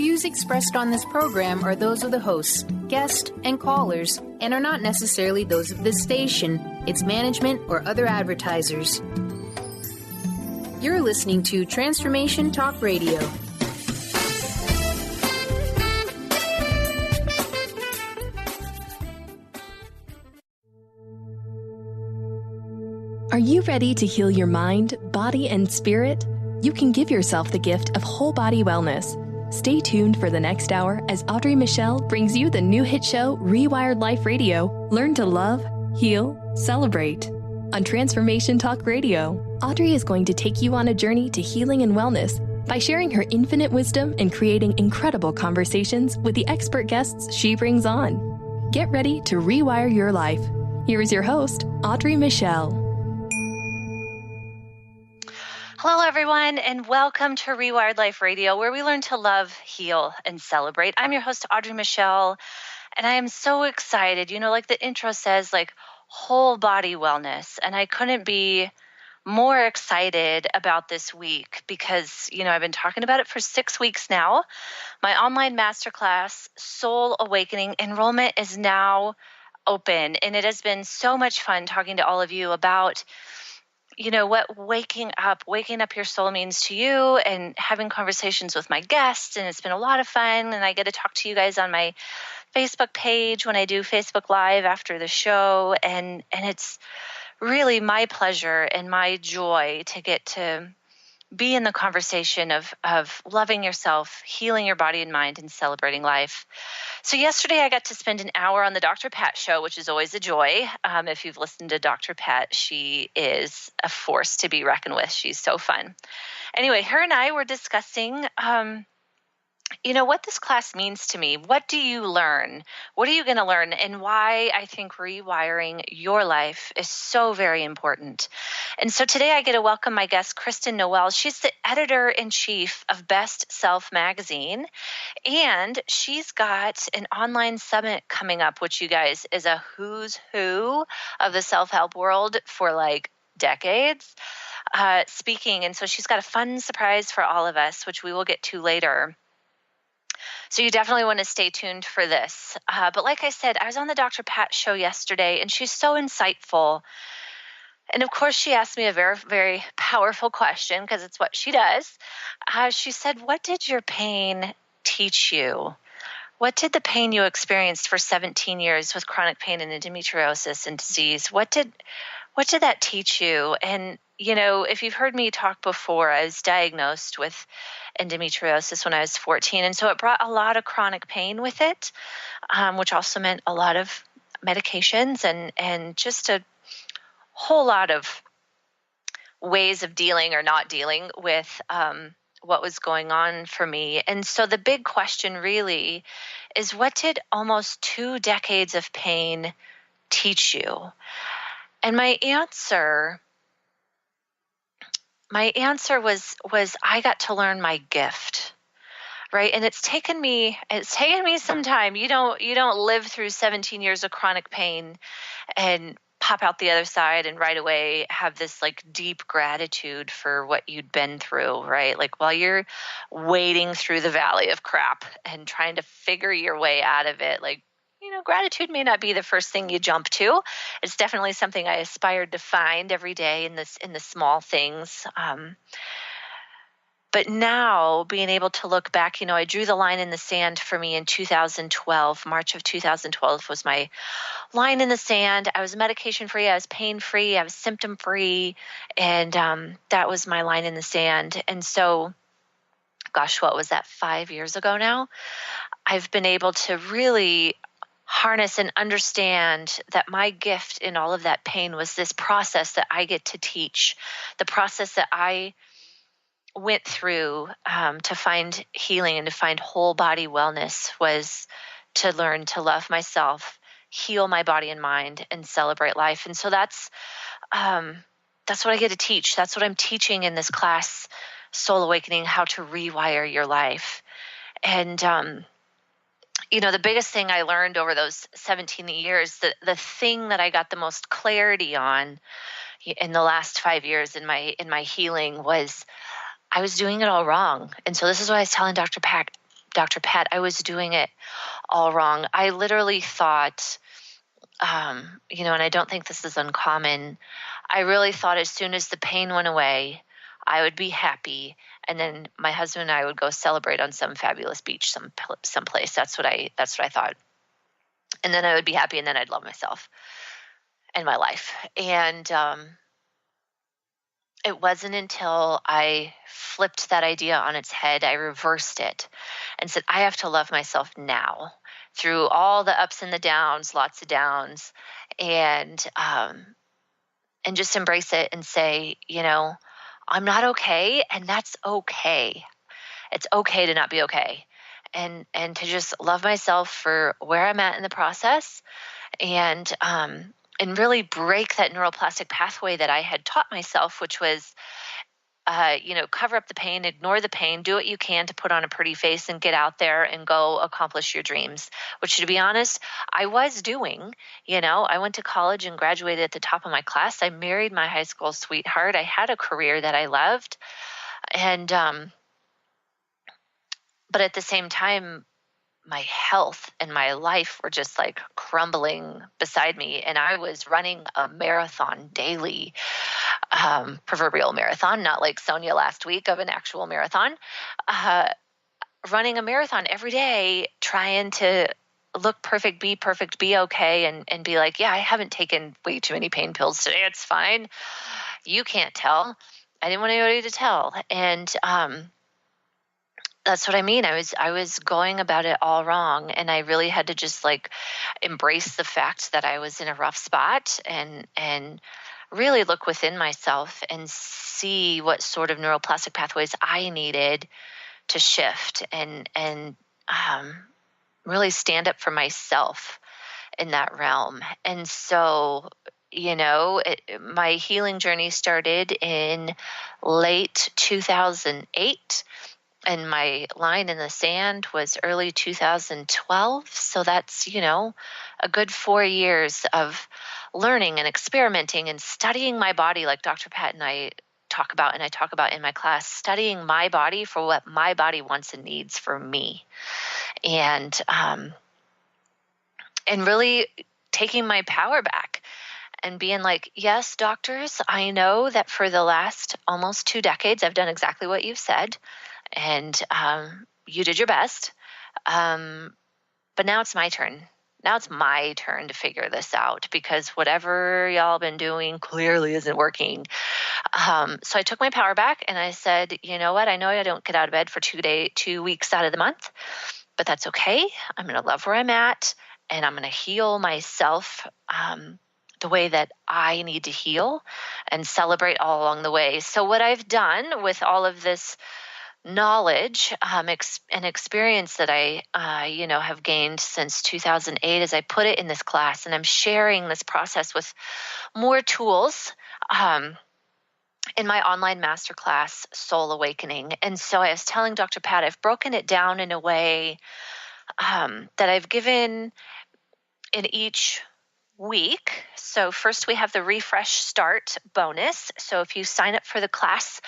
views expressed on this program are those of the hosts, guests, and callers, and are not necessarily those of this station, its management, or other advertisers. You're listening to Transformation Talk Radio. Are you ready to heal your mind, body, and spirit? You can give yourself the gift of whole body wellness. Stay tuned for the next hour as Audrey Michel brings you the new hit show, Rewired Life Radio. Learn to love, heal, celebrate. On Transformation Talk Radio, Audrey is going to take you on a journey to healing and wellness by sharing her infinite wisdom and creating incredible conversations with the expert guests she brings on. Get ready to rewire your life. Here is your host, Audrey Michel. Hello, everyone, and welcome to Rewired Life Radio, where we learn to love, heal, and celebrate. I'm your host, Audrey Michel, and I am so excited. You know, like the intro says, like whole body wellness, and I couldn't be more excited about this week because, you know, I've been talking about it for 6 weeks now. My online masterclass, Soul Awakening, enrollment is now open, and it has been so much fun talking to all of you about you know, what waking up your soul means to you and having conversations with my guests. And it's been a lot of fun. And I get to talk to you guys on my Facebook page when I do Facebook Live after the show. And it's really my pleasure and my joy to get to be in the conversation of loving yourself, healing your body and mind, and celebrating life. So yesterday I got to spend an hour on the Dr. Pat show, which is always a joy. If you've listened to Dr. Pat, she is a force to be reckoned with. She's so fun. Anyway, her and I were discussing you know, what this class means to me. What do you learn? What are you going to learn? And why I think rewiring your life is so very important. And so today I get to welcome my guest, Kristen Noel. She's the editor-in-chief of Best Self magazine. And she's got an online summit coming up, which you guys is a who's who of the self-help world for like decades speaking. And so she's got a fun surprise for all of us, which we will get to later. So you definitely want to stay tuned for this. But like I said, I was on the Dr. Pat show yesterday, and she's so insightful. And of course, she asked me a very, very powerful question because it's what she does. She said, what did your pain teach you? What did the pain you experienced for 17 years with chronic pain and endometriosis and disease, what did that teach you? And you know, if you've heard me talk before, I was diagnosed with endometriosis when I was 14. And so it brought a lot of chronic pain with it, which also meant a lot of medications and just a whole lot of ways of dealing or not dealing with what was going on for me. And so the big question really is, what did almost 2 decades of pain teach you? And my answer was I got to learn my gift, right? And it's taken me some time. You don't live through 17 years of chronic pain and pop out the other side and right away have this like deep gratitude for what you'd been through, right? Like while you're wading through the valley of crap and trying to figure your way out of it, like, you know, gratitude may not be the first thing you jump to. It's definitely something I aspired to find every day in the small things. But now being able to look back, you know, I drew the line in the sand for me in 2012. March of 2012 was my line in the sand. I was medication-free. I was pain-free. I was symptom-free. And that was my line in the sand. And so, gosh, what was that, 5 years ago now? I've been able to really harness and understand that my gift in all of that pain was this process that I get to teach, the process that I went through to find healing and to find whole body wellness was to learn to love myself, heal my body and mind, and celebrate life. And so that's what I get to teach. That's what I'm teaching in this class, Soul Awakening, how to rewire your life. And you know, the biggest thing I learned over those 17 years, the thing that I got the most clarity on in the last 5 years in my healing was I was doing it all wrong. And so this is what I was telling Dr. Pat. Dr. Pat, I was doing it all wrong. I literally thought, and I don't think this is uncommon. I really thought as soon as the pain went away, I would be happy, and then my husband and I would go celebrate on some fabulous beach, someplace. That's what I thought, and then I would be happy, and then I'd love myself and my life. And it wasn't until I flipped that idea on its head, I reversed it and said, I have to love myself now through all the ups and the downs, lots of downs, and just embrace it and say, I'm not okay, and that's okay. It's okay to not be okay, and to just love myself for where I'm at in the process, and really break that neuroplastic pathway that I had taught myself, which was, cover up the pain, ignore the pain, do what you can to put on a pretty face and get out there and go accomplish your dreams, which, to be honest, I was doing. I went to college and graduated at the top of my class. I married my high school sweetheart. I had a career that I loved. And, but at the same time, my health and my life were just like crumbling beside me. And I was running a marathon daily, proverbial marathon, not like Sonia last week of an actual marathon, running a marathon every day, trying to look perfect, be okay, and be like, yeah, I haven't taken way too many pain pills today. It's fine. You can't tell. I didn't want anybody to tell. And, that's what I mean. I was going about it all wrong, and I really had to just like embrace the fact that I was in a rough spot and really look within myself and see what sort of neuroplastic pathways I needed to shift and really stand up for myself in that realm. And so, my healing journey started in late 2008. And my line in the sand was early 2012. So that's, a good 4 years of learning and experimenting and studying my body, like Dr. Pat and I talk about, and I talk about in my class, studying my body for what my body wants and needs for me. And really taking my power back and being like, yes, doctors, I know that for the last almost 2 decades, I've done exactly what you've said. And you did your best, but now it's my turn. Now it's my turn to figure this out, because whatever y'all been doing clearly isn't working. So I took my power back and I said, you know what? I know I don't get out of bed for 2 weeks out of the month, but that's okay. I'm going to love where I'm at, and I'm going to heal myself the way that I need to heal and celebrate all along the way. So what I've done with all of this knowledge and experience that I, have gained since 2008 as I put it in this class, and I'm sharing this process with more tools in my online masterclass, Soul Awakening. And so I was telling Dr. Pat, I've broken it down in a way that I've given in each week. So first we have the Refresh Start bonus. So if you sign up for the class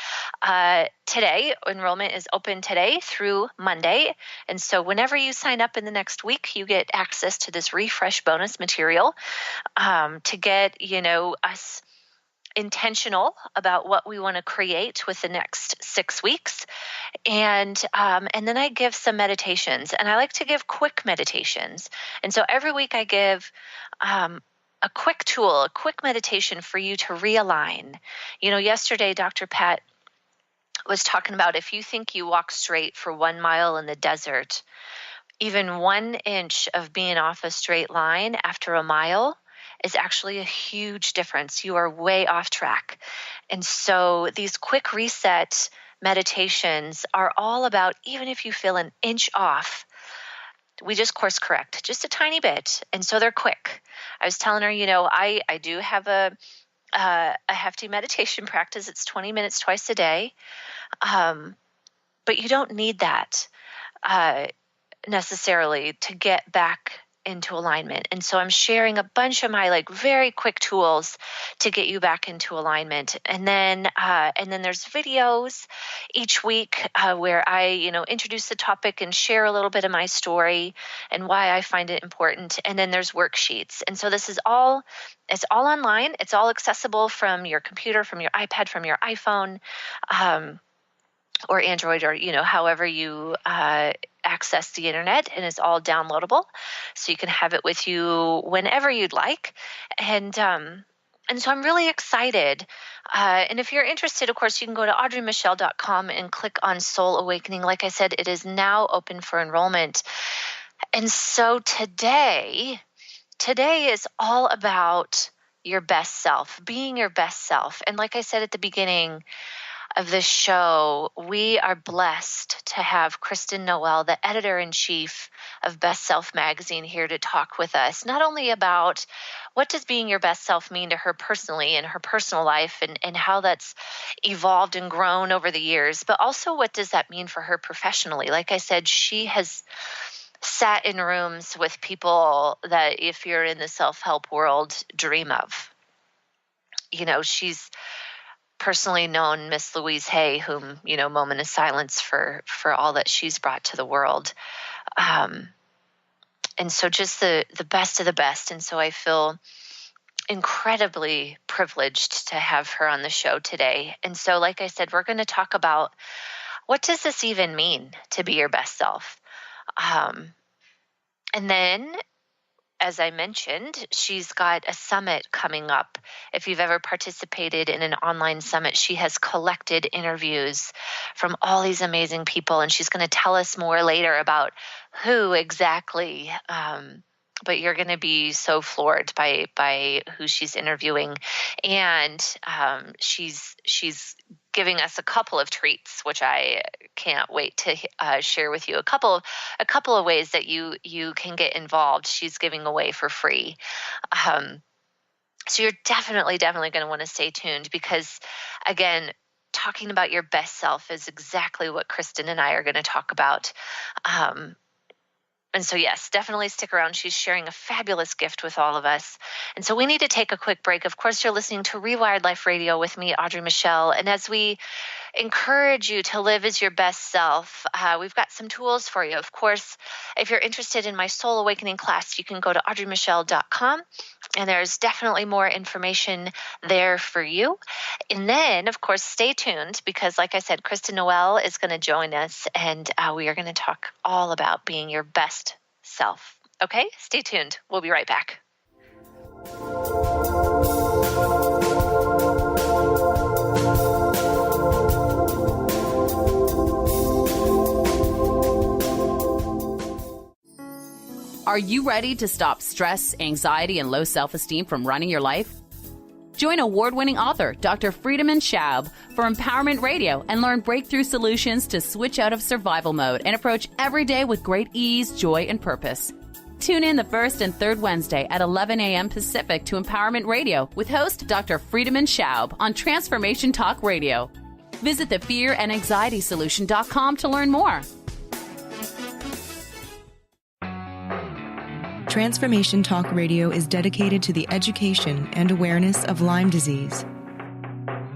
today, enrollment is open today through Monday. And so whenever you sign up in the next week, you get access to this Refresh bonus material to get, us intentional about what we want to create with the next 6 weeks. And then I give some meditations, and I like to give quick meditations. And so every week I give a quick tool, a quick meditation for you to realign. Yesterday, Dr. Pat was talking about, if you think you walk straight for 1 mile in the desert, even 1 inch of being off a straight line after a mile is actually a huge difference. You are way off track. And so these quick reset meditations are all about, even if you feel an inch off, we just course correct just a tiny bit. And so they're quick. I was telling her, I do have a hefty meditation practice. It's 20 minutes twice a day. But you don't need that necessarily to get back into alignment. And so I'm sharing a bunch of my like very quick tools to get you back into alignment. And then there's videos each week where I, introduce the topic and share a little bit of my story and why I find it important. And then there's worksheets. And so it's all online. It's all accessible from your computer, from your iPad, from your iPhone, or Android, or, however you access the internet, and it's all downloadable. So you can have it with you whenever you'd like. And so I'm really excited. And if you're interested, of course, you can go to audreymichel.com and click on Soul Awakening. Like I said, it is now open for enrollment. And so today is all about your best self, being your best self. And like I said at the beginning of this show, we are blessed to have Kristen Noel, the editor-in-chief of Best Self magazine, here to talk with us, not only about what does being your best self mean to her personally in her personal life and how that's evolved and grown over the years, but also what does that mean for her professionally. Like I said, she has sat in rooms with people that, if you're in the self-help world, dream of. She's personally known Miss Louise Hay, whom, moment of silence for all that she's brought to the world. And so just the best of the best. And so I feel incredibly privileged to have her on the show today. And so, like I said, we're going to talk about what does this even mean to be your best self? And then, as I mentioned, she's got a summit coming up. If you've ever participated in an online summit, she has collected interviews from all these amazing people, and she's going to tell us more later about who exactly. But you're going to be so floored by who she's interviewing, and she's giving us a couple of treats, which I can't wait to share with you. A couple of ways that you can get involved. She's giving away for free. So you're definitely going to want to stay tuned, because, again, talking about your best self is exactly what Kristen and I are going to talk about. And so, yes, definitely stick around. She's sharing a fabulous gift with all of us. And so we need to take a quick break. Of course, you're listening to Rewired Life Radio with me, Audrey Michel. And as we encourage you to live as your best self, we've got some tools for you. Of course, if you're interested in my Soul Awakening class, you can go to audreymichel.com. And there's definitely more information there for you. And then, of course, stay tuned, because, like I said, Kristen Noel is going to join us, and we are going to talk all about being your best self. Okay? Stay tuned. We'll be right back. Are you ready to stop stress, anxiety, and low self-esteem from running your life? Join award-winning author Dr. Friedemann Schaub for Empowerment Radio and learn breakthrough solutions to switch out of survival mode and approach every day with great ease, joy, and purpose. Tune in the first and third Wednesday at 11 a.m. Pacific to Empowerment Radio with host Dr. Friedemann Schaub on Transformation Talk Radio. Visit thefearandanxietysolution.com to learn more. Transformation Talk Radio is dedicated to the education and awareness of Lyme disease.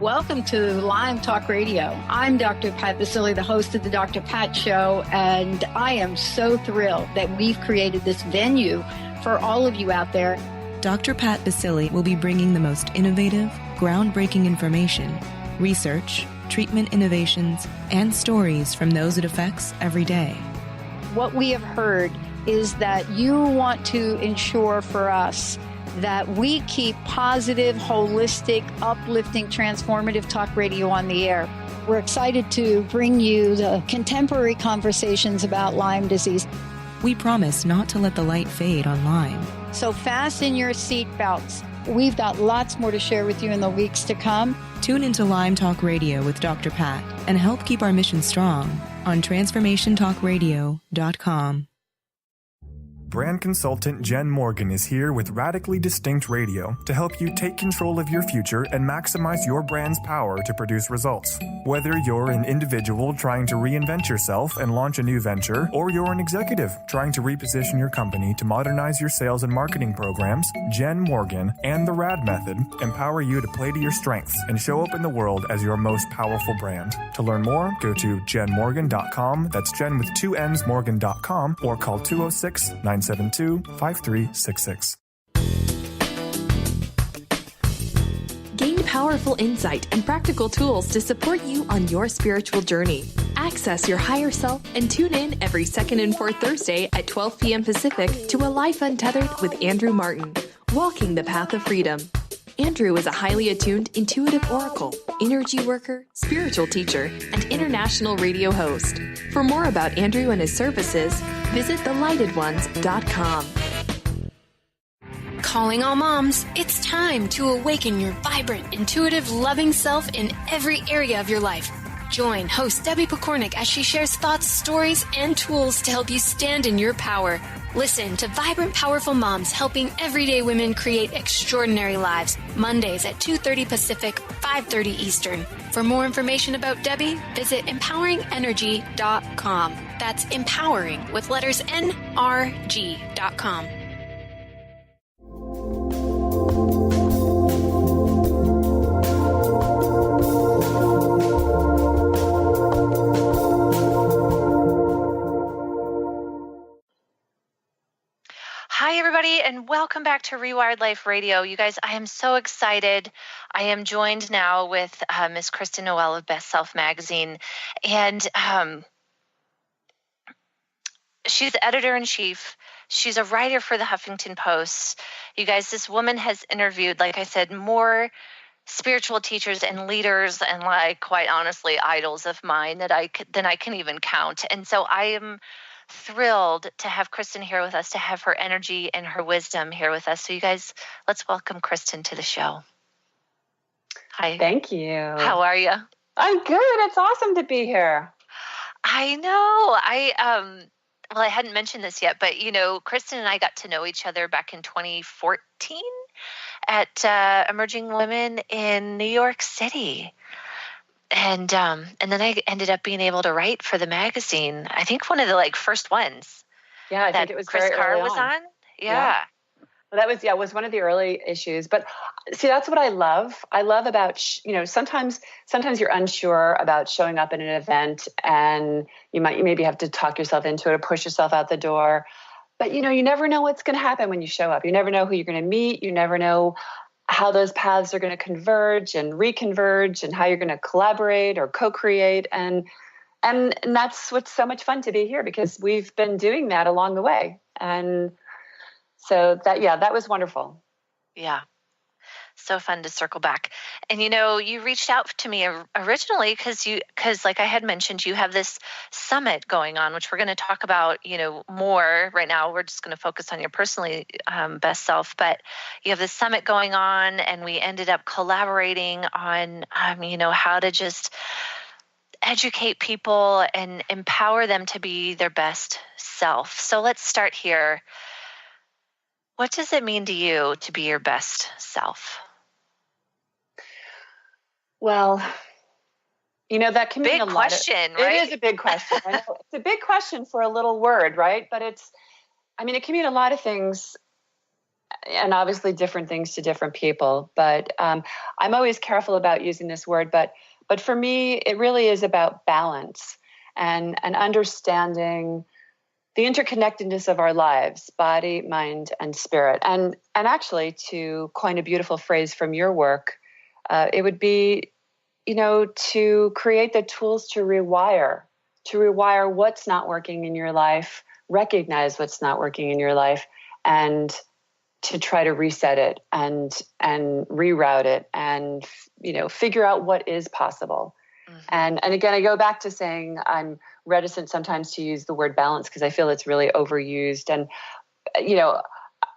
Welcome to Lyme Talk Radio. I'm Dr. Pat Basile, the host of the Dr. Pat Show, and I am so thrilled that we've created this venue for all of you out there. Dr. Pat Basile will be bringing the most innovative, groundbreaking information, research, treatment innovations, and stories from those it affects every day. What we have heard is that you want to ensure for us that we keep positive, holistic, uplifting, transformative talk radio on the air. We're excited to bring you the contemporary conversations about Lyme disease. We promise not to let the light fade on Lyme. So fasten your seatbelts. We've got lots more to share with you in the weeks to come. Tune into Lyme Talk Radio with Dr. Pat and help keep our mission strong on TransformationTalkRadio.com. Brand consultant Jen Morgan is here with Radically Distinct Radio to help you take control of your future and maximize your brand's power to produce results. Whether you're an individual trying to reinvent yourself and launch a new venture, or you're an executive trying to reposition your company to modernize your sales and marketing programs, Jen Morgan and the RAD method empower you to play to your strengths and show up in the world as your most powerful brand. To learn more, go to jenmorgan.com. That's Jen with 2 N's Morgan.com, or call 206-972-5366. Gain powerful insight and practical tools to support you on your spiritual journey. Access your higher self and tune in every second and fourth Thursday at 12 p.m. Pacific to A Life Untethered with Andrew Martin, Walking the Path of Freedom. Andrew is a highly attuned, intuitive oracle, energy worker, spiritual teacher, and international radio host. For more about Andrew and his services, visit thelightedones.com. Calling all moms, it's time to awaken your vibrant, intuitive, loving self in every area of your life. Join host Debbie Pokornik as she shares thoughts, stories, and tools to help you stand in your power. Listen to Vibrant Powerful Moms helping everyday women create extraordinary lives. Mondays at 2:30 Pacific, 5:30 Eastern. For more information about Debbie, visit empoweringenergy.com. That's empowering with letters NRG.com. Hi, everybody, and welcome back to Rewired Life Radio. You guys, I am so excited. I am joined now with Miss Kristen Noel of Best Self Magazine, and she's the editor-in-chief. She's a writer for the Huffington Post. You guys, this woman has interviewed, like I said, more spiritual teachers and leaders and, like, quite honestly, idols of mine than I can even count. And so I am thrilled to have Kristen here with us, to have her energy and her wisdom here with us. So you guys, let's welcome Kristen to the show. Hi. Thank you. How are you? I'm good. It's awesome to be here. I know. Well, I hadn't mentioned this yet, but, you know, Kristen and I got to know each other back in 2014 at Emerging Women in New York City. And then I ended up being able to write for the magazine. I think one of the first ones. Yeah, I think it was Chris very Carr early was on. Yeah. Well, that was one of the early issues. But see, that's what I love. I love about sometimes you're unsure about showing up at an event, and you maybe have to talk yourself into it or push yourself out the door. But you never know what's going to happen when you show up. You never know who you're going to meet. You never know how those paths are going to converge and reconverge, and how you're going to collaborate or co-create. And that's what's so much fun to be here, because we've been doing that along the way. And so that was wonderful. Yeah. So fun to circle back. And, you reached out to me originally because like I had mentioned, you have this summit going on, which we're going to talk about, more right now. We're just going to focus on your personally best self, but you have this summit going on, and we ended up collaborating on, how to just educate people and empower them to be their best self. So let's start here. What does it mean to you to be your best self? Well, that can mean a lot. Big question, right? It is a big question. I know. It's a big question for a little word, right? But it can mean a lot of things, and obviously different things to different people. But I'm always careful about using this word. But for me, it really is about balance and understanding the interconnectedness of our lives, body, mind, and spirit. And actually, to coin a beautiful phrase from your work, it would be, to create the tools to rewire what's not working in your life, recognize what's not working in your life, and to try to reset it and reroute it and, figure out what is possible. Mm-hmm. And again, I go back to saying I'm reticent sometimes to use the word balance because I feel it's really overused. And,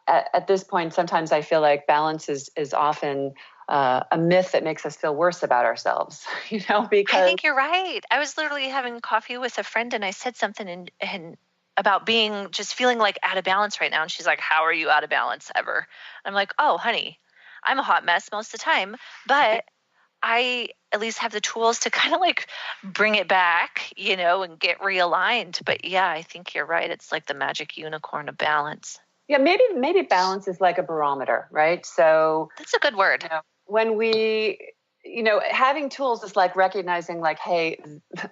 at this point, sometimes I feel like balance is often a myth that makes us feel worse about ourselves, because I think you're right. I was literally having coffee with a friend, and I said something about being just feeling like out of balance right now. And she's like, how are you out of balance ever? I'm like, oh, honey, I'm a hot mess most of the time, but I at least have the tools to kind of like bring it back, and get realigned. But yeah, I think you're right. It's like the magic unicorn of balance. Yeah, maybe balance is like a barometer, right? So that's a good word. When we, having tools is like recognizing like, hey,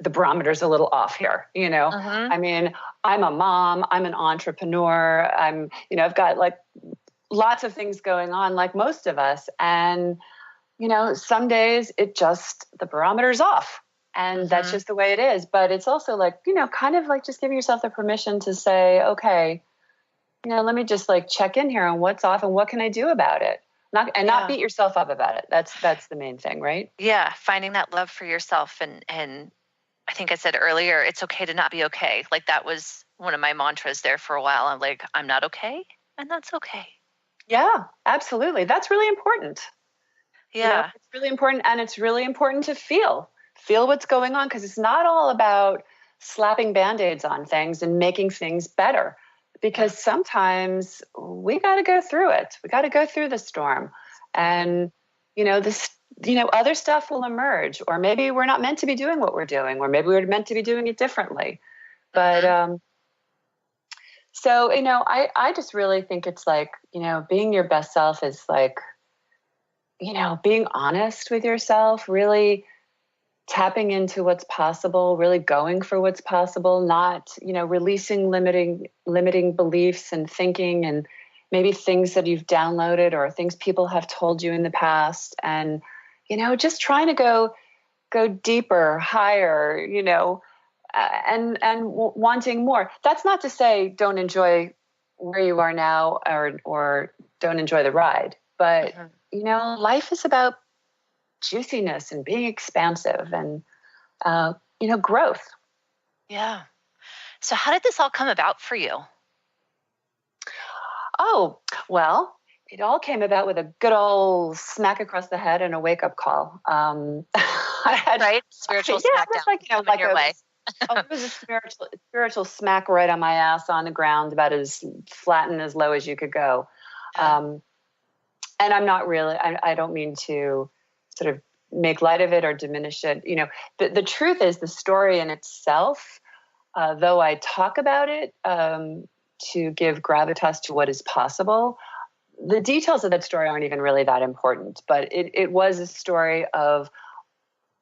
the barometer's a little off here, I mean, I'm a mom, I'm an entrepreneur, I've got like lots of things going on like most of us. And, some days the barometer's off and that's just the way it is. But it's also like, kind of like just giving yourself the permission to say, okay, let me just like check in here on what's off and what can I do about it? Not beat yourself up about it. That's the main thing, right? Yeah. Finding that love for yourself. And I think I said earlier, it's okay to not be okay. Like that was one of my mantras there for a while. I'm like, I'm not okay. And that's okay. Yeah, absolutely. That's really important. Yeah. It's really important. And it's really important to feel what's going on, because it's not all about slapping Band-Aids on things and making things better. Because sometimes we got to go through it. We got to go through the storm, and other stuff will emerge. Or maybe we're not meant to be doing what we're doing, or maybe we're meant to be doing it differently. But so I just really think it's like being your best self is like being honest with yourself, really tapping into what's possible, really going for what's possible, not, releasing limiting beliefs and thinking and maybe things that you've downloaded or things people have told you in the past. And, just trying to go deeper, higher, and wanting more. That's not to say don't enjoy where you are now or don't enjoy the ride. But, life is about juiciness and being expansive and, growth. Yeah. So how did this all come about for you? Oh, well, it all came about with a good old smack across the head and a wake-up call. Right? Spiritual smackdown. Like your way. It was a spiritual smack right on my ass on the ground, about as flat and as low as you could go. And I'm not really, I don't mean to sort of make light of it or diminish it. The truth is, the story in itself, though I talk about it to give gravitas to what is possible, the details of that story aren't even really that important. But it was a story of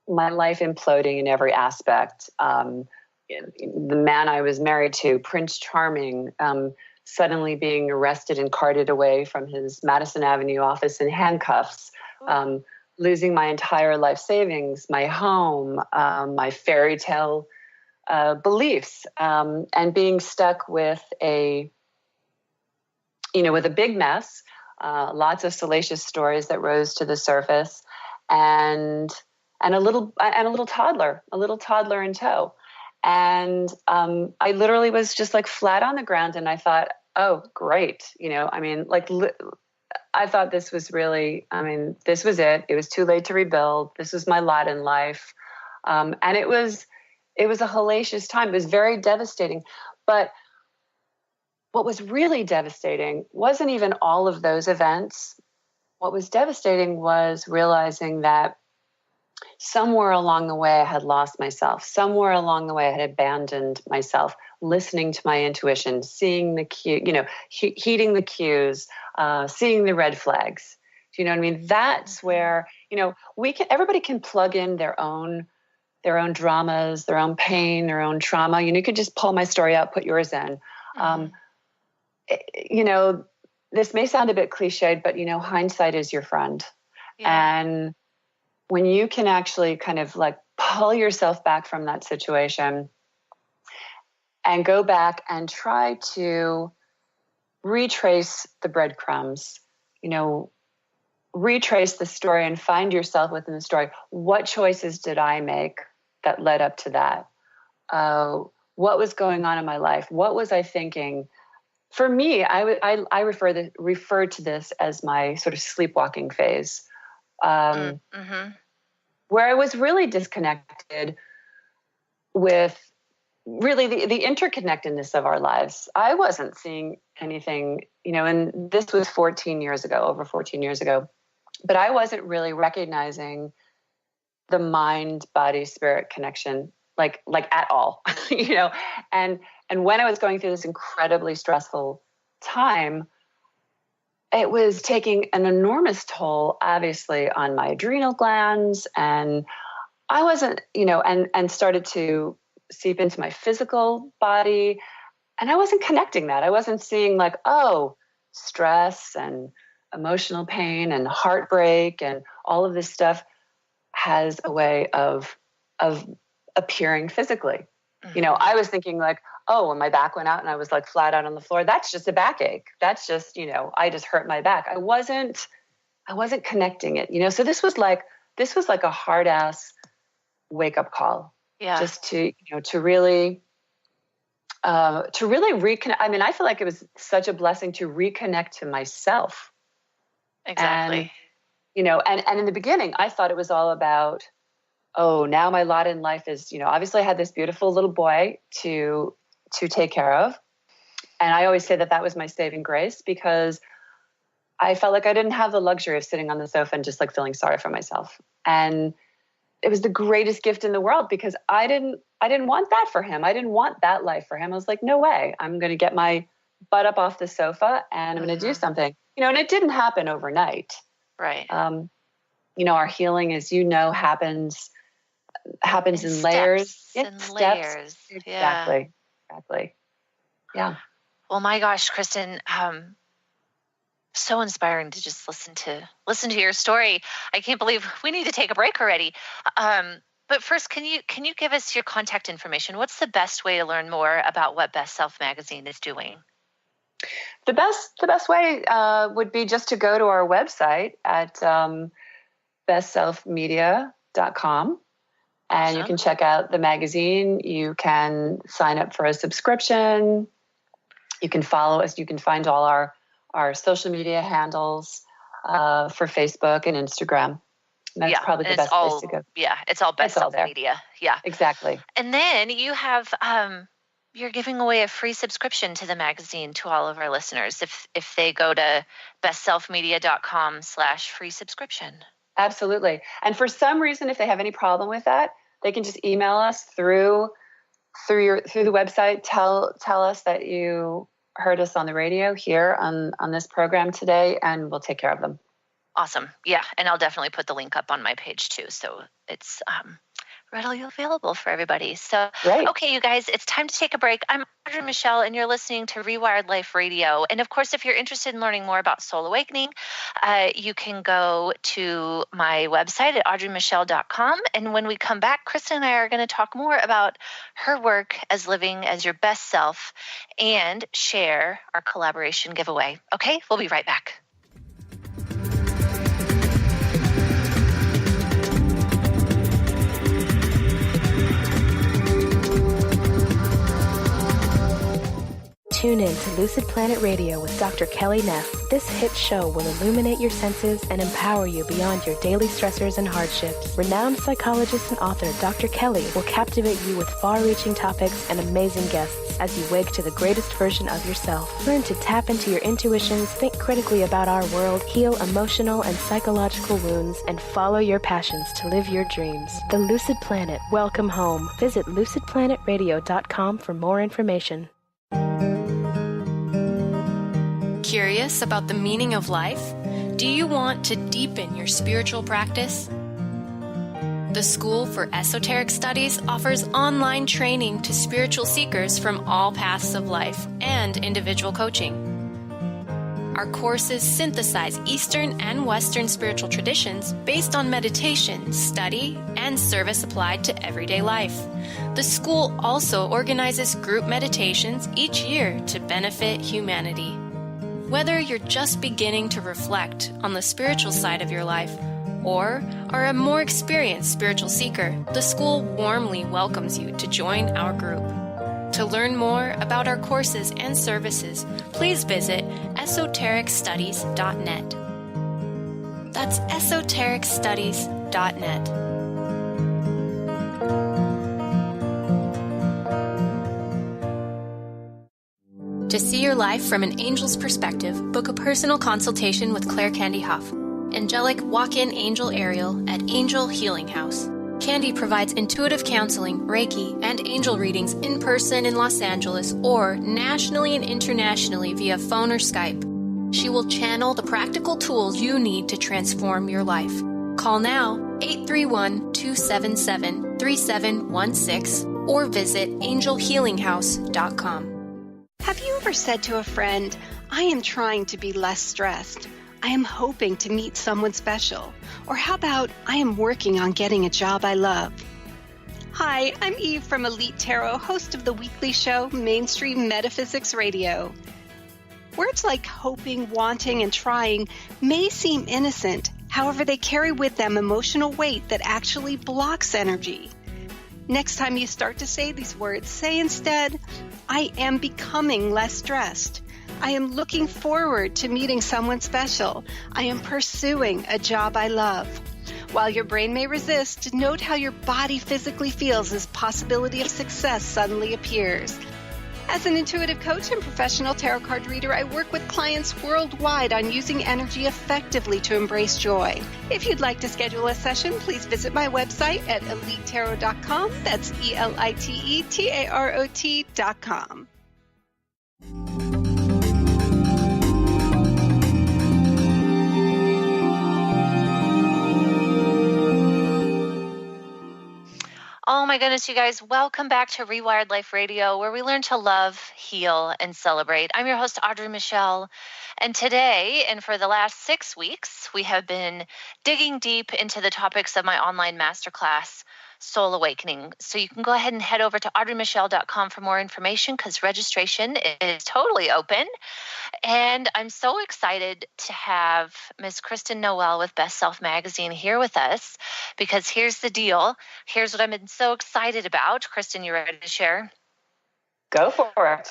my life imploding in every aspect. The man I was married to, Prince Charming, suddenly being arrested and carted away from his Madison Avenue office in handcuffs, losing my entire life savings, my home, my fairy tale beliefs, and being stuck with a big mess, lots of salacious stories that rose to the surface, and a little toddler in tow. And I literally was just like flat on the ground, and I thought, oh, great. I thought this was really, this was it. It was too late to rebuild. This was my lot in life. And it was a hellacious time. It was very devastating. But what was really devastating wasn't even all of those events. What was devastating was realizing that somewhere along the way I had lost myself. Somewhere along the way I had abandoned myself, listening to my intuition, seeing the cue, heeding the cues, seeing the red flags. Do you know what I mean? That's where, everybody can plug in their own dramas, their own pain, their own trauma. You could just pull my story out, put yours in. This may sound a bit cliched, but hindsight is your friend. Yeah. And when you can actually kind of like pull yourself back from that situation and go back and try to retrace the breadcrumbs, retrace the story and find yourself within the story. What choices did I make that led up to that? What was going on in my life? What was I thinking? For me, I refer to this as my sort of sleepwalking phase. Where I was really disconnected with really the interconnectedness of our lives. I wasn't seeing anything, and this was 14 years ago, over 14 years ago, but I wasn't really recognizing the mind, body, spirit connection, like at all, and when I was going through this incredibly stressful time, it was taking an enormous toll, obviously, on my adrenal glands, and I wasn't, and started to seep into my physical body. And I wasn't connecting that. I wasn't seeing like, oh, stress and emotional pain and heartbreak and all of this stuff has a way of appearing physically. Mm-hmm. I was thinking like, oh, when my back went out and I was like flat out on the floor, that's just a backache. That's just, I just hurt my back. I wasn't connecting it, so this was like a hard ass wake up call. Yeah. Just to really reconnect. I mean, I feel like it was such a blessing to reconnect to myself. Exactly. And, and in the beginning, I thought it was all about, oh, now my lot in life is, obviously I had this beautiful little boy to take care of. And I always say that was my saving grace, because I felt like I didn't have the luxury of sitting on the sofa and just like feeling sorry for myself. And it was the greatest gift in the world, because I didn't want that for him. I didn't want that life for him. I was like, no way. I'm going to get my butt up off the sofa and I'm going to do something, and it didn't happen overnight. Right. Our healing, as happens in layers. And layers. Exactly. Yeah. Well, my gosh, Kristen, so inspiring to just listen to your story. I can't believe we need to take a break already. But first, can you give us your contact information? What's the best way to learn more about what Best Self Magazine is doing? The best way would be just to go to our website at bestselfmedia.com. And awesome. You can check out the magazine. You can sign up for a subscription. You can follow us. You can find all our social media handles for Facebook and Instagram. And that's probably the best place to go. Yeah, it's all Best Self Media. Yeah, exactly. And then you have you're giving away a free subscription to the magazine to all of our listeners if they go to bestselfmedia.com/free subscription. Absolutely. And for some reason, if they have any problem with that, they can just email us through the website. Tell us that you heard us on the radio here on this program today, and we'll take care of them. Awesome. Yeah. And I'll definitely put the link up on my page too. So it's readily available for everybody. So, Great. Okay, you guys, it's time to take a break. I'm Audrey Michel, and you're listening to Rewired Life Radio. And of course, if you're interested in learning more about Soul Awakening, you can go to my website at audreymichel.com. And when we come back, Kristen and I are going to talk more about her work as living as your best self and share our collaboration giveaway. Okay, we'll be right back. Tune in to Lucid Planet Radio with Dr. Kelly Neff. This hit show will illuminate your senses and empower you beyond your daily stressors and hardships. Renowned psychologist and author Dr. Kelly will captivate you with far-reaching topics and amazing guests as you wake to the greatest version of yourself. Learn to tap into your intuitions, think critically about our world, heal emotional and psychological wounds, and follow your passions to live your dreams. The Lucid Planet. Welcome home. Visit lucidplanetradio.com for more information. Curious about the meaning of life? Do you want to deepen your spiritual practice? The School for Esoteric Studies offers online training to spiritual seekers from all paths of life and individual coaching. Our courses synthesize Eastern and Western spiritual traditions based on meditation, study, and service applied to everyday life. The school also organizes group meditations each year to benefit humanity. Whether you're just beginning to reflect on the spiritual side of your life or are a more experienced spiritual seeker, the school warmly welcomes you to join our group. To learn more about our courses and services, please visit esotericstudies.net. That's esotericstudies.net. To see your life from an angel's perspective, book a personal consultation with Claire Candy Huff, angelic walk-in angel Ariel at Angel Healing House. Candy provides intuitive counseling, Reiki, and angel readings in person in Los Angeles or nationally and internationally via phone or Skype. She will channel the practical tools you need to transform your life. Call now 831-277-3716 or visit angelhealinghouse.com. Have you ever said to a friend, I am trying to be less stressed. I am hoping to meet someone special. Or how about, I am working on getting a job I love. Hi, I'm Eve from Elite Tarot, host of the weekly show Mainstream Metaphysics Radio. Words like hoping, wanting, and trying may seem innocent. However, they carry with them emotional weight that actually blocks energy. Next time you start to say these words, say instead, I am becoming less stressed. I am looking forward to meeting someone special. I am pursuing a job I love. While your brain may resist, note how your body physically feels as possibility of success suddenly appears. As an intuitive coach and professional tarot card reader, I work with clients worldwide on using energy effectively to embrace joy. If you'd like to schedule a session, please visit my website at elitetarot.com. That's ELITETAROT.com. Oh my goodness, you guys, welcome back to Rewired Life Radio, where we learn to love, heal, and celebrate. I'm your host, Audrey Michel, and today, and for the last 6 weeks, we have been digging deep into the topics of my online masterclass, Soul Awakening. So you can go ahead and head over to audreymichel.com for more information because registration is totally open. And I'm so excited to have Miss Kristen Noel with Best Self Magazine here with us because here's the deal. Here's what I've been so excited about. Kristen, you ready to share? Go for it.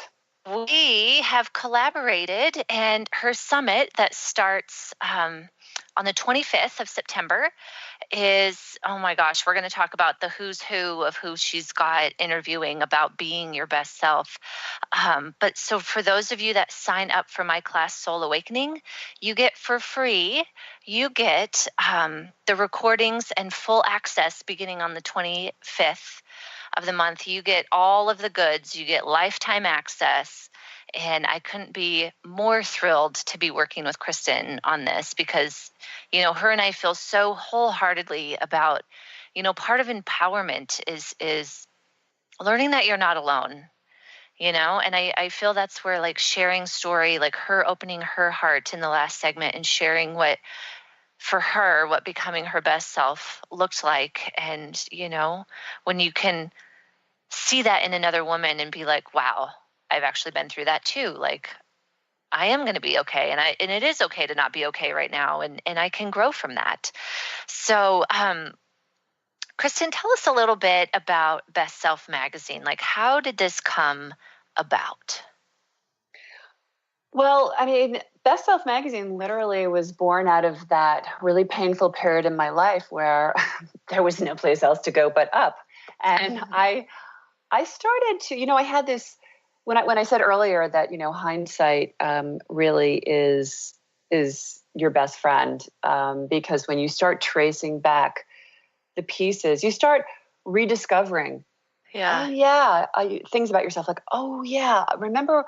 We have collaborated, and her summit that starts on the 25th of September is, oh my gosh, we're going to talk about the who's who of who she's got interviewing about being your best self. But so for those of you that sign up for my class, Soul Awakening, you get for free, you get the recordings and full access beginning on the 25th of the month. You get all of the goods. You get lifetime access. And I couldn't be more thrilled to be working with Kristen on this because, you know, her and I feel so wholeheartedly about, you know, part of empowerment is learning that you're not alone, you know, and I feel that's where like sharing story, like her opening her heart in the last segment and sharing what, for her, what becoming her best self looked like. And, you know, when you can see that in another woman and be like, wow, I've actually been through that too. Like I am going to be okay. And it is okay to not be okay right now. And I can grow from that. So, Kristen, tell us a little bit about Best Self Magazine. Like, how did this come about? Well, I mean, Best Self Magazine literally was born out of that really painful period in my life where there was no place else to go but up. And I started to, you know, I had this, when I said earlier that, you know, hindsight really is your best friend, because when you start tracing back the pieces, you start rediscovering things about yourself, like, oh yeah, remember,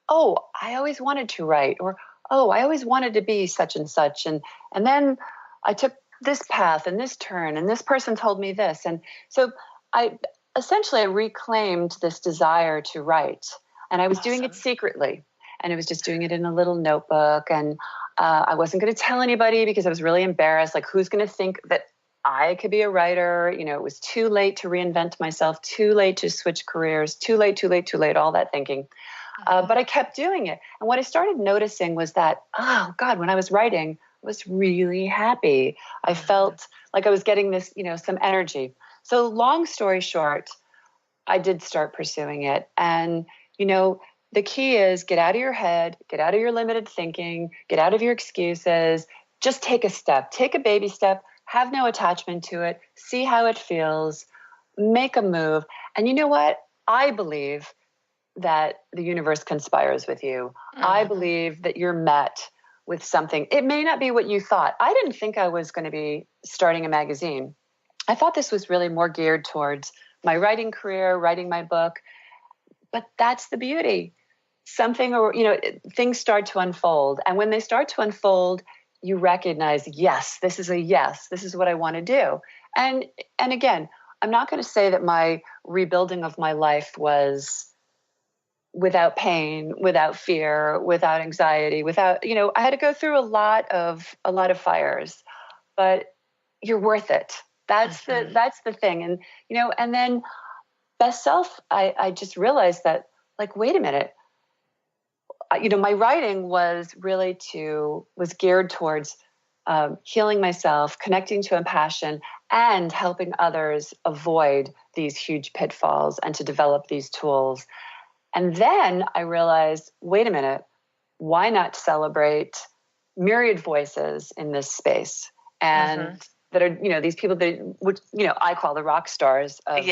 oh, I always wanted to write, or oh, I always wanted to be such and such, and then I took this path and this turn, and this person told me this, and so I reclaimed this desire to write. And I was doing it secretly, and I was just doing it in a little notebook, and I wasn't going to tell anybody because I was really embarrassed. Like, who's going to think that I could be a writer? You know, it was too late to reinvent myself, too late to switch careers, too late, all that thinking. But I kept doing it. And what I started noticing was that, oh God, when I was writing, I was really happy. I felt like I was getting this, you know, some energy. So long story short, I did start pursuing it. And you know, the key is get out of your head, get out of your limited thinking, get out of your excuses, just take a step, take a baby step, have no attachment to it, see how it feels, make a move. And you know what? I believe that the universe conspires with you. I believe that you're met with something. It may not be what you thought. I didn't think I was going to be starting a magazine. I thought this was really more geared towards my writing career, writing my book. But that's the beauty. Things start to unfold. And when they start to unfold, you recognize, yes, this is a yes. This is what I want to do. And again, I'm not going to say that my rebuilding of my life was without pain, without fear, without anxiety, I had to go through a lot of fires, but you're worth it. That's the thing. And, and then best self, I just realized that, like, wait a minute, my writing was geared towards healing myself, connecting to compassion, and helping others avoid these huge pitfalls and to develop these tools. And then I realized, wait a minute, why not celebrate myriad voices in this space? And that are, these people that I call the rock stars of the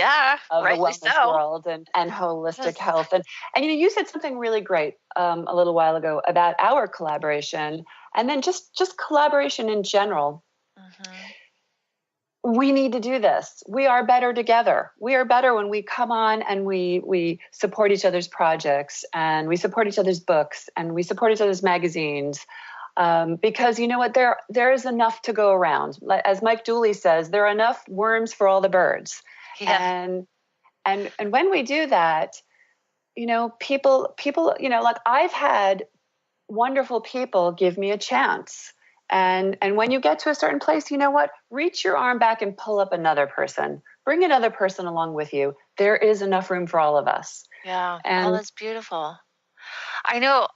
wellness world and holistic health. And you said something really great a little while ago about our collaboration, and then just collaboration in general. We need to do this. We are better together. We are better when we come on and we support each other's projects, and we support each other's books, and we support each other's magazines. Because you know what, there is enough to go around. As Mike Dooley says, there are enough worms for all the birds. Yeah. And when we do that, people, like, I've had wonderful people give me a chance. And when you get to a certain place, you know what, reach your arm back and pull up another person. Bring another person along with you. There is enough room for all of us. Yeah. And that's beautiful. I know,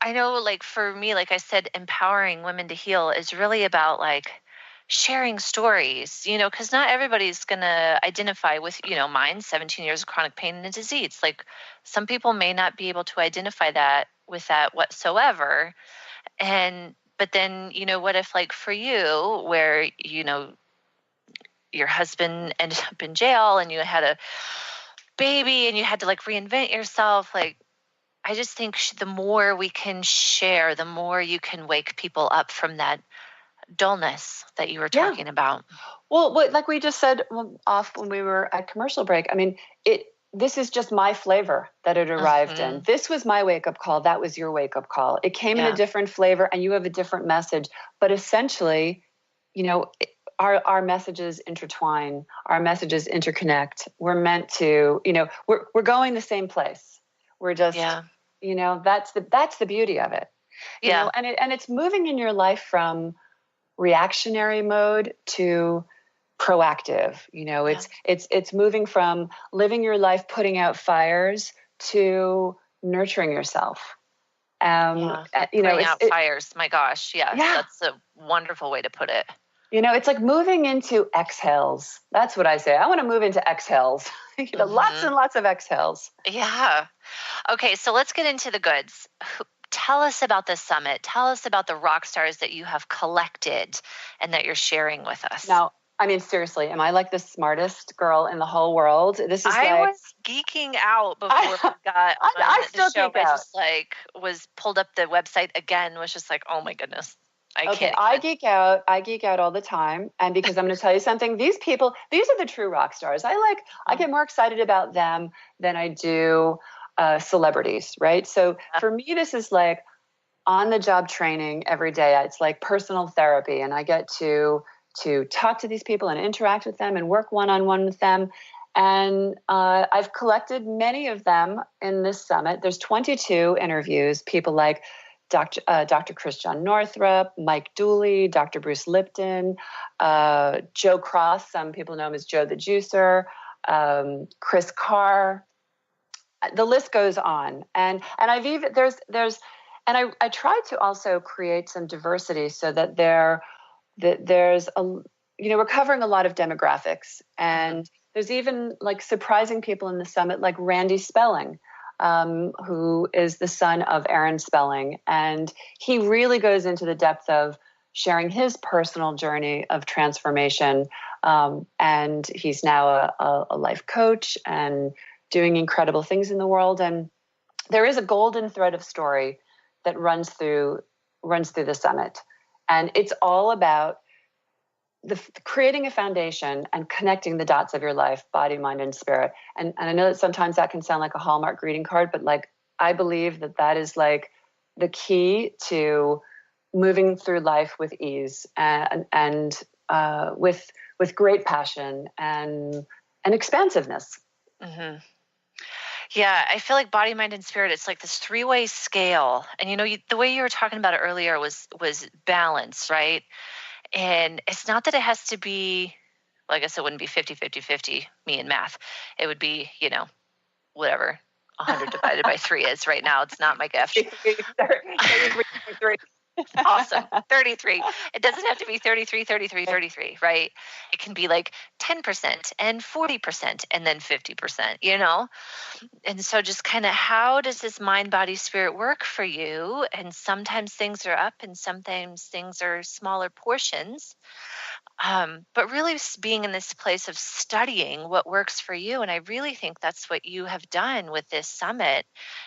like, for me, like I said, empowering women to heal is really about, like, sharing stories, because not everybody's going to identify with, mine, 17 years of chronic pain and disease. Like, some people may not be able to identify with that whatsoever. But then, what if, like, for you, where, your husband ended up in jail and you had a baby and you had to, like, reinvent yourself, like, I just think the more we can share, the more you can wake people up from that dullness that you were talking about. Well, like we just said off when we were at commercial break, I mean, this is just my flavor that it arrived in. This was my wake-up call. That was your wake-up call. It came in a different flavor, and you have a different message. But essentially, our messages intertwine. Our messages interconnect. We're meant to, we're going the same place. We're just, that's the beauty of it. And it's moving in your life from reactionary mode to proactive. It's moving from living your life putting out fires to nurturing yourself. Putting out fires. My gosh, that's a wonderful way to put it. It's like moving into exhales. That's what I say. I want to move into exhales. Lots and lots of exhales. Yeah. Okay, so let's get into the goods. Tell us about this summit. Tell us about the rock stars that you have collected and that you're sharing with us. Now, I mean, seriously, am I like the smartest girl in the whole world? I was geeking out before we got on the show. I just was pulled up the website again, was just like, oh my goodness. I geek out all the time. And because I'm going to tell you something, these are the true rock stars. I get more excited about them than I do celebrities, right? So for me, this is like on the job training every day. It's like personal therapy, and I get to talk to these people and interact with them and work one-on-one with them. And I've collected many of them in this summit. There's 22 interviews, people like Dr. Christian Northrup, Mike Dooley, Dr. Bruce Lipton, Joe Cross, some people know him as Joe the Juicer, Chris Carr. The list goes on. And I've even, I tried to also create some diversity so that there's we're covering a lot of demographics, and there's even like surprising people in the summit, like Randy Spelling, who is the son of Aaron Spelling. And he really goes into the depth of sharing his personal journey of transformation. And he's now a life coach and doing incredible things in the world. And there is a golden thread of story that runs through the summit. And it's all about creating a foundation and connecting the dots of your life, body, mind, and spirit. And I know that sometimes that can sound like a Hallmark greeting card, but like, I believe that is like the key to moving through life with ease and with great passion and expansiveness. Mm-hmm. Yeah, I feel like body, mind, and spirit, it's like this three-way scale. And, the way you were talking about it earlier was balance, right? And it's not that it has to be, well, I guess it wouldn't be 50-50-50, me and math. It would be, whatever 100 divided by 3 is right now. It's not my gift. 33. Awesome. 33. It doesn't have to be 33, 33, 33, right? It can be like 10% and 40% and then 50%, And so just kind of how does this mind, body, spirit work for you? And sometimes things are up and sometimes things are smaller portions. But really being in this place of studying what works for you. And I really think that's what you have done with this summit,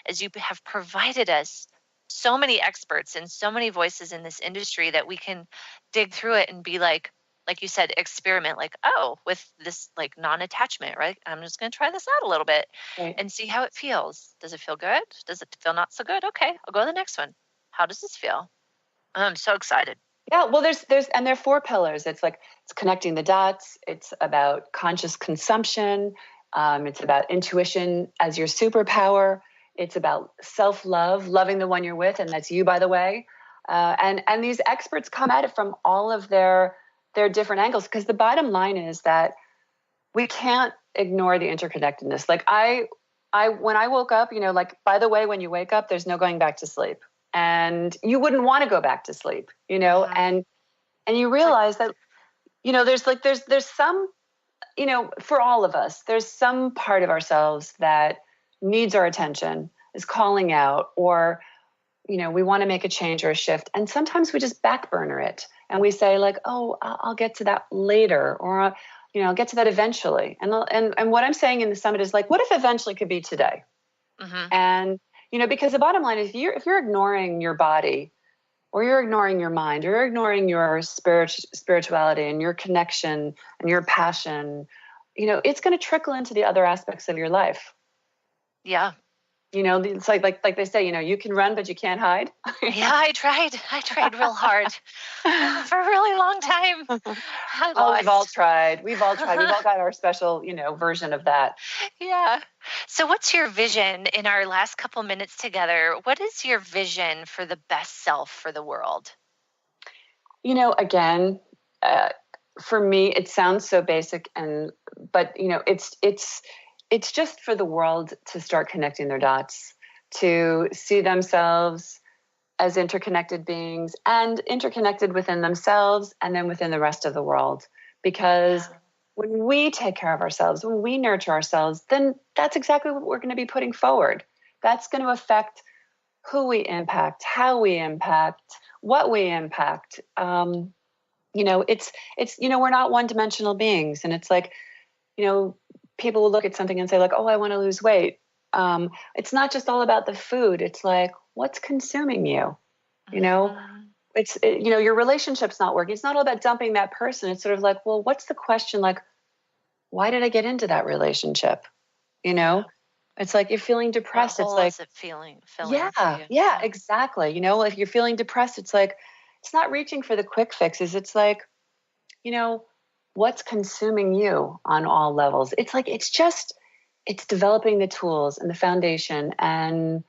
is you have provided us so many experts and so many voices in this industry that we can dig through it and be like you said, experiment, like, oh, with this like non-attachment, right? I'm just going to try this out a little bit and see how it feels. Does it feel good? Does it feel not so good? Okay, I'll go to the next one. How does this feel? I'm so excited. Yeah, well, there are 4 pillars. It's connecting the dots. It's about conscious consumption. It's about intuition as your superpower. It's about self-love, loving the one you're with, and that's you, by the way. And these experts come at it from all of their different angles, because the bottom line is that we can't ignore the interconnectedness. Like when I woke up, like, by the way, when you wake up, there's no going back to sleep. And you wouldn't want to go back to sleep, and you realize that, there's some, for all of us, there's some part of ourselves that needs our attention, is calling out, or, we want to make a change or a shift. And sometimes we just back burner it and we say like, oh, I'll get to that later, or, I'll get to that eventually. And what I'm saying in the summit is like, what if eventually could be today? Mm-hmm. And, because the bottom line is if you're ignoring your body, or you're ignoring your mind, or you're ignoring your spirituality and your connection and your passion, it's going to trickle into the other aspects of your life. Yeah. It's like they say, you can run, but you can't hide. Yeah, I tried real hard for a really long time. We've all tried. We've all got our special, version of that. Yeah. So what's your vision in our last couple minutes together? What is your vision for the best self for the world? Again, for me, it sounds so basic, but it's just for the world to start connecting their dots, to see themselves as interconnected beings and interconnected within themselves and then within the rest of the world. Because when we take care of ourselves, when we nurture ourselves, then that's exactly what we're going to be putting forward. That's going to affect who we impact, how we impact, what we impact. It's we're not one-dimensional beings. And it's like, people will look at something and say like, oh, I want to lose weight. It's not just all about the food. It's like, what's consuming you? Your relationship's not working. It's not all about dumping that person. It's sort of like, well, what's the question? Like, why did I get into that relationship? It's like, you're feeling depressed. It's like, is it filling yeah, exactly. If you're feeling depressed, it's like, it's not reaching for the quick fixes. It's like, what's consuming you on all levels. It's like, it's developing the tools and the foundation and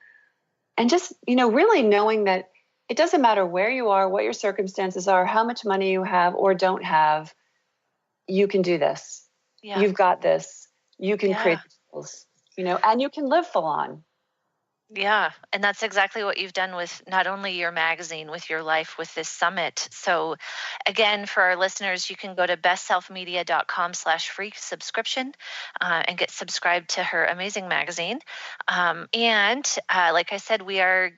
just, really knowing that it doesn't matter where you are, what your circumstances are, how much money you have or don't have, you can do this. Yeah. You've got this. You can create the tools, and you can live full on. Yeah. And that's exactly what you've done with not only your magazine, with your life, with this summit. So again, for our listeners, you can go to bestselfmedia.com/free subscription and get subscribed to her amazing magazine. And like I said, we are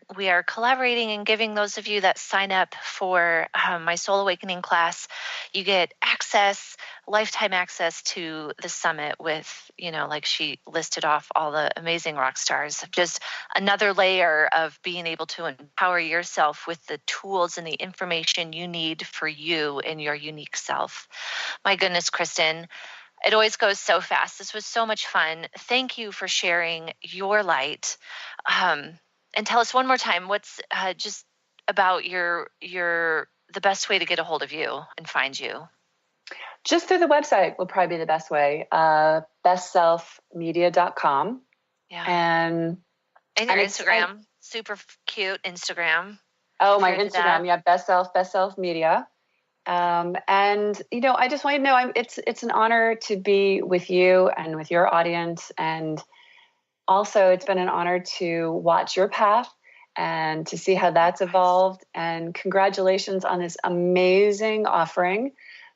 collaborating and giving those of you that sign up for my Soul Awakening class, you get access lifetime access to the summit with, like she listed off all the amazing rock stars. Just another layer of being able to empower yourself with the tools and the information you need for you and your unique self. My goodness, Kristen, it always goes so fast. This was so much fun. Thank you for sharing your light. And tell us one more time, what's just about the best way to get a hold of you and find you? Just through the website will probably be the best way. bestselfmedia.com. Yeah. And your Instagram, super cute Instagram. Oh, my Instagram. Yeah. Best Self Media. And I just want you to know it's an honor to be with you and with your audience. And also it's been an honor to watch your path and to see how that's evolved. And congratulations on this amazing offering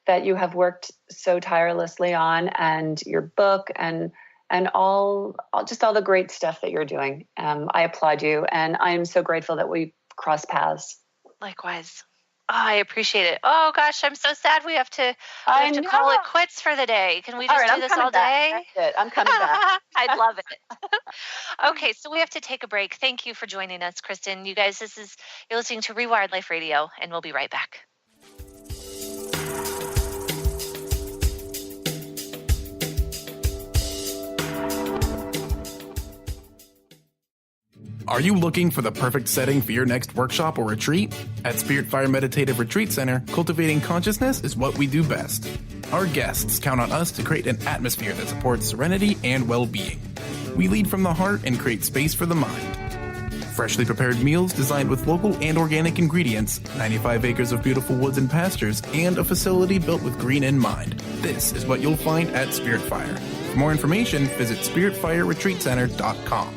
that you have worked so tirelessly on, and your book and all the great stuff that you're doing. I applaud you, and I am so grateful that we cross paths. Likewise. Oh, I appreciate it. Oh gosh, I'm so sad we have to call it quits for the day. Can we just do this all day? That's it. I'm coming back. I'd love it. Okay, so we have to take a break. Thank you for joining us, Kristen. You guys, you're listening to Rewired Life Radio, and we'll be right back. Are you looking for the perfect setting for your next workshop or retreat? At Spirit Fire Meditative Retreat Center, cultivating consciousness is what we do best. Our guests count on us to create an atmosphere that supports serenity and well-being. We lead from the heart and create space for the mind. Freshly prepared meals designed with local and organic ingredients, 95 acres of beautiful woods and pastures, and a facility built with green in mind. This is what you'll find at Spirit Fire. For more information, visit spiritfireretreatcenter.com.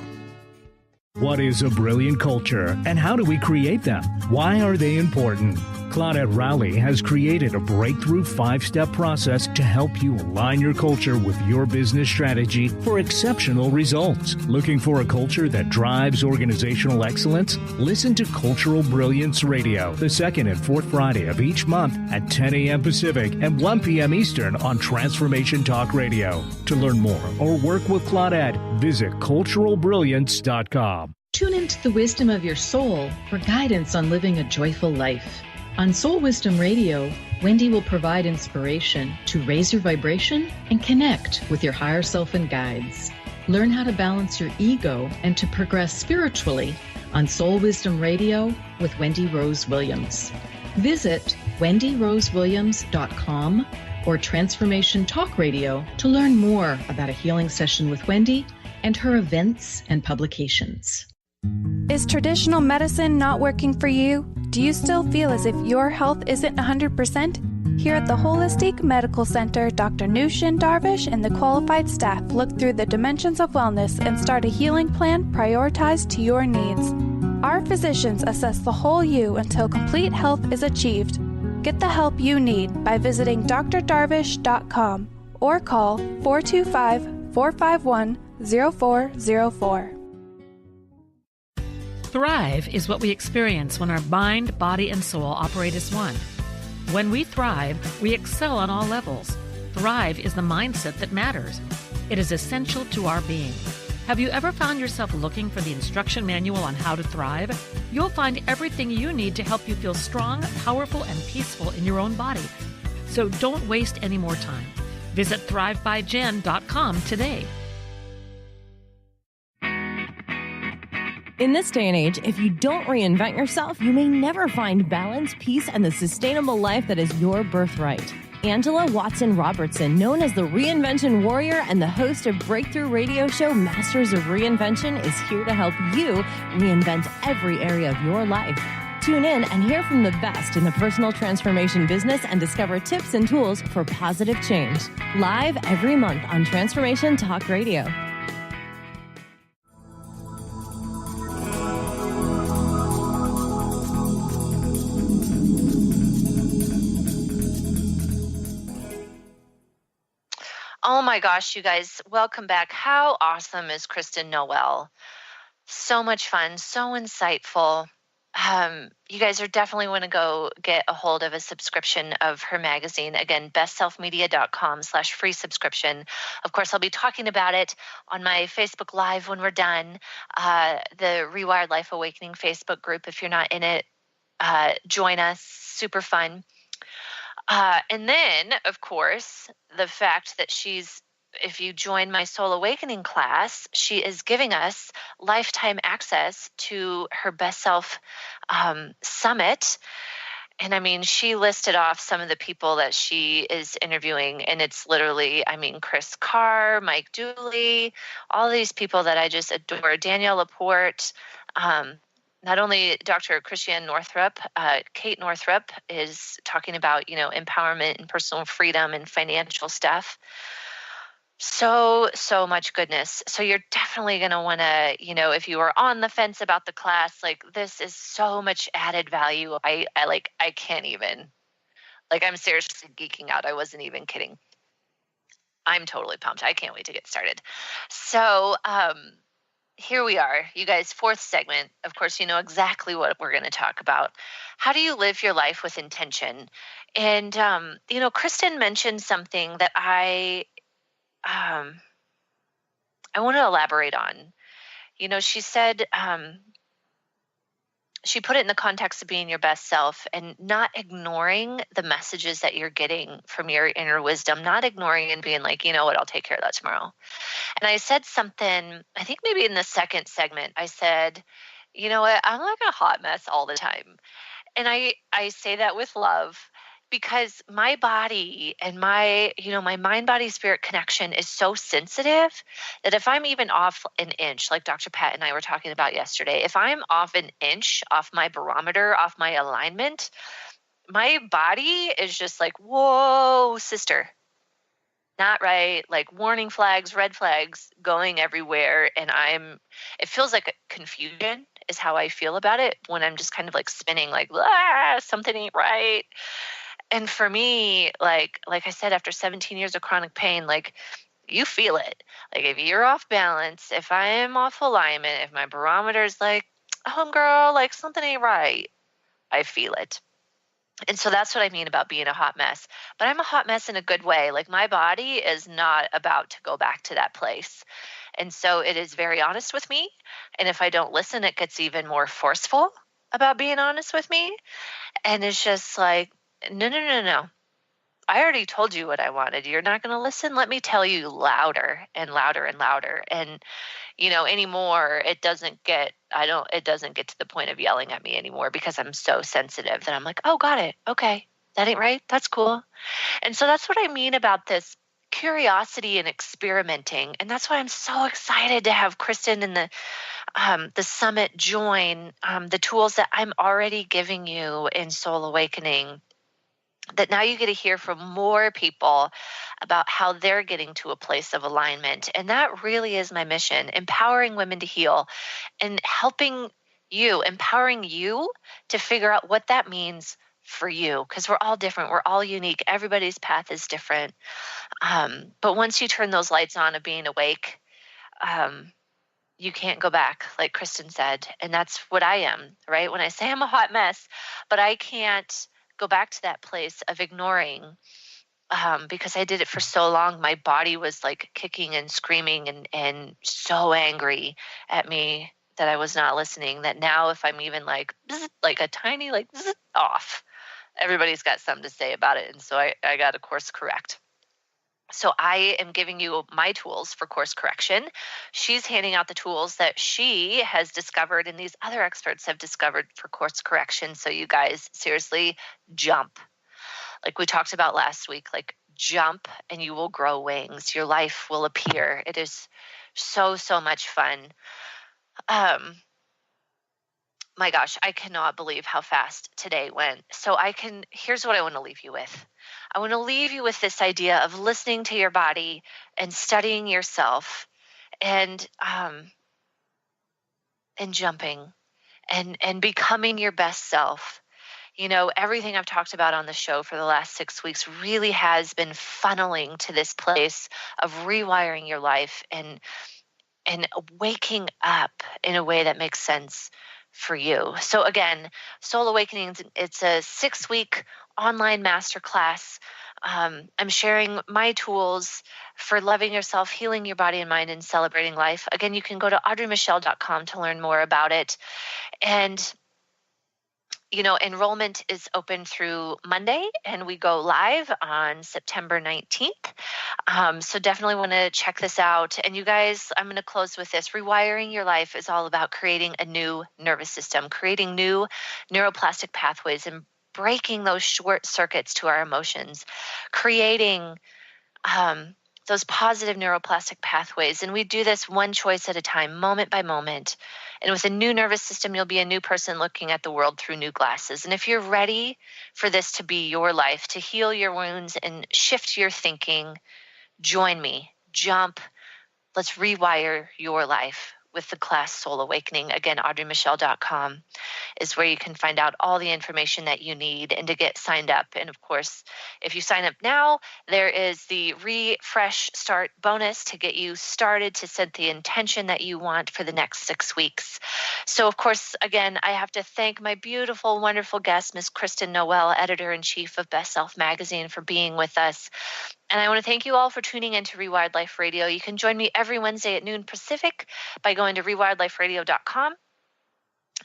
What is a brilliant culture, and how do we create them? Why are they important? Claudette Rowley has created a breakthrough 5-step process to help you align your culture with your business strategy for exceptional results. Looking for a culture that drives organizational excellence? Listen to Cultural Brilliance Radio, the second and fourth Friday of each month at 10 a.m. Pacific and 1 p.m. Eastern on Transformation Talk Radio. To learn more or work with Claudette, visit culturalbrilliance.com. Tune into the wisdom of your soul for guidance on living a joyful life. On Soul Wisdom Radio, Wendy will provide inspiration to raise your vibration and connect with your higher self and guides. Learn how to balance your ego and to progress spiritually on Soul Wisdom Radio with Wendy Rose Williams. Visit wendyrosewilliams.com or Transformation Talk Radio to learn more about a healing session with Wendy and her events and publications. Is traditional medicine not working for you? Do you still feel as if your health isn't 100%? Here at the Holistic Medical Center, Dr. Nushin Darvish and the qualified staff look through the dimensions of wellness and start a healing plan prioritized to your needs. Our physicians assess the whole you until complete health is achieved. Get the help you need by visiting drdarvish.com or call 425-451-0404. Thrive is what we experience when our mind, body, and soul operate as one. When we thrive, we excel on all levels. Thrive is the mindset that matters. It is essential to our being. Have you ever found yourself looking for the instruction manual on how to thrive? You'll find everything you need to help you feel strong, powerful, and peaceful in your own body. So don't waste any more time. Visit thrivebyjen.com today. In this day and age, if you don't reinvent yourself, you may never find balance, peace, and the sustainable life that is your birthright. Angela Watson Robertson, known as the Reinvention Warrior and the host of breakthrough radio show Masters of Reinvention, is here to help you reinvent every area of your life. Tune in and hear from the best in the personal transformation business and discover tips and tools for positive change. Live every month on Transformation Talk Radio. Oh my gosh, you guys, welcome back. How awesome is Kristen Noel? So much fun, so insightful. you guys are definitely want to go get a hold of a subscription of her magazine. Again, bestselfmedia.com/free subscription. Of course, I'll be talking about it on my Facebook Live when we're done. The Rewired Life Awakening Facebook group, if you're not in it, join us. Super fun. And then, of course, the fact that if you join my Soul Awakening class, she is giving us lifetime access to her Best Self Summit. And I mean, she listed off some of the people that she is interviewing, and it's literally, I mean, Chris Carr, Mike Dooley, all these people that I just adore, Danielle Laporte, not only Dr. Christiane Northrup, Kate Northrup is talking about, empowerment and personal freedom and financial stuff. So much goodness. So you're definitely going to want to, if you are on the fence about the class, like this is so much added value. I can't even, I'm seriously geeking out. I wasn't even kidding. I'm totally pumped. I can't wait to get started. So, here we are, you guys, fourth segment. Of course, you know exactly what we're going to talk about. How do you live your life with intention? And, Kristen mentioned something that I want to elaborate on. She said, she put it in the context of being your best self and not ignoring the messages that you're getting from your inner wisdom, not ignoring and being like, you know what, I'll take care of that tomorrow. And I said something, I think maybe in the second segment, I said, you know what, I'm like a hot mess all the time. And I say that with love because my body and my mind, body, spirit connection is so sensitive that if I'm even off an inch, like Dr. Pat and I were talking about yesterday, if I'm off an inch off my barometer, off my alignment, my body is just like, whoa, sister, not right. Like warning flags, red flags going everywhere. And it feels like confusion is how I feel about it when I'm just kind of like spinning, like, something ain't right. And for me, like I said, after 17 years of chronic pain, like you feel it. Like if you're off balance, if I am off alignment, if my barometer is like, homegirl, like something ain't right, I feel it. And so that's what I mean about being a hot mess. But I'm a hot mess in a good way. Like my body is not about to go back to that place. And so it is very honest with me. And if I don't listen, it gets even more forceful about being honest with me. And it's just like, no. I already told you what I wanted. You're not going to listen? Let me tell you louder and louder and louder. And, anymore, it doesn't get to the point of yelling at me anymore because I'm so sensitive that I'm like, oh, got it. Okay. That ain't right. That's cool. And so that's what I mean about this curiosity and experimenting. And that's why I'm so excited to have Kristen and the summit join the tools that I'm already giving you in Soul Awakening, that now you get to hear from more people about how they're getting to a place of alignment. And that really is my mission, empowering women to heal and empowering you to figure out what that means for you, because we're all different. We're all unique. Everybody's path is different. But once you turn those lights on of being awake, you can't go back, like Kristen said. And that's what I am, right? When I say I'm a hot mess, but I can't go back to that place of ignoring because I did it for so long. My body was like kicking and screaming and so angry at me that I was not listening, that now if I'm even like a tiny off, everybody's got something to say about it. And so I got to course correct. So I am giving you my tools for course correction. She's handing out the tools that she has discovered and these other experts have discovered for course correction. So you guys, seriously, jump. Like we talked about last week, like jump and you will grow wings. Your life will appear. It is so much fun. My gosh, I cannot believe how fast today went. So here's what I want to leave you with. I want to leave you with this idea of listening to your body and studying yourself and jumping and becoming your best self. Everything I've talked about on the show for the last 6 weeks really has been funneling to this place of rewiring your life and waking up in a way that makes sense for you. So again, Soul Awakening, it's a 6-week online masterclass. I'm sharing my tools for loving yourself, healing your body and mind, and celebrating life. Again, you can go to audreymichel.com to learn more about it. And enrollment is open through Monday, and we go live on September 19th. So definitely want to check this out. And you guys, I'm going to close with this. Rewiring your life is all about creating a new nervous system, creating new neuroplastic pathways, and breaking those short circuits to our emotions, creating those positive neuroplastic pathways. And we do this one choice at a time, moment by moment. And with a new nervous system, you'll be a new person looking at the world through new glasses. And if you're ready for this to be your life, to heal your wounds and shift your thinking, join me. Jump. Let's rewire your life with the class Soul Awakening. Again, audreymichel.com is where you can find out all the information that you need and to get signed up. And of course, if you sign up now, there is the refresh start bonus to get you started, to set the intention that you want for the next 6 weeks. So of course, again, I have to thank my beautiful, wonderful guest, Ms. Kristen Noel, editor-in-chief of Best Self Magazine, for being with us. And I want to thank you all for tuning in to Rewired Life Radio. You can join me every Wednesday at noon Pacific by going to rewiredliferadio.com.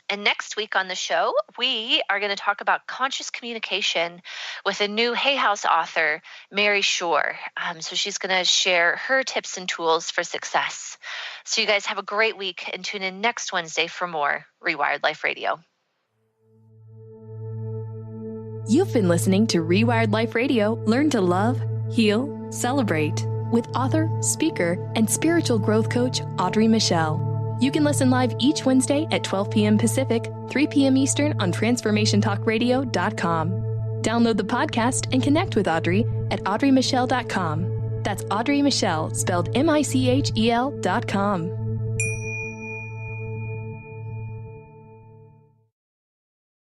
And next week on the show, we are going to talk about conscious communication with a new Hay House author, Mary Shore. So she's going to share her tips and tools for success. So you guys have a great week, and tune in next Wednesday for more Rewired Life Radio. You've been listening to Rewired Life Radio. Learn to love, heal, celebrate with author, speaker, and spiritual growth coach Audrey Michel. You can listen live each Wednesday at 12 p.m. Pacific, 3 p.m. Eastern on TransformationTalkRadio.com. Download the podcast and connect with Audrey at audreymichel.com. That's Audrey Michel, spelled Michel.com.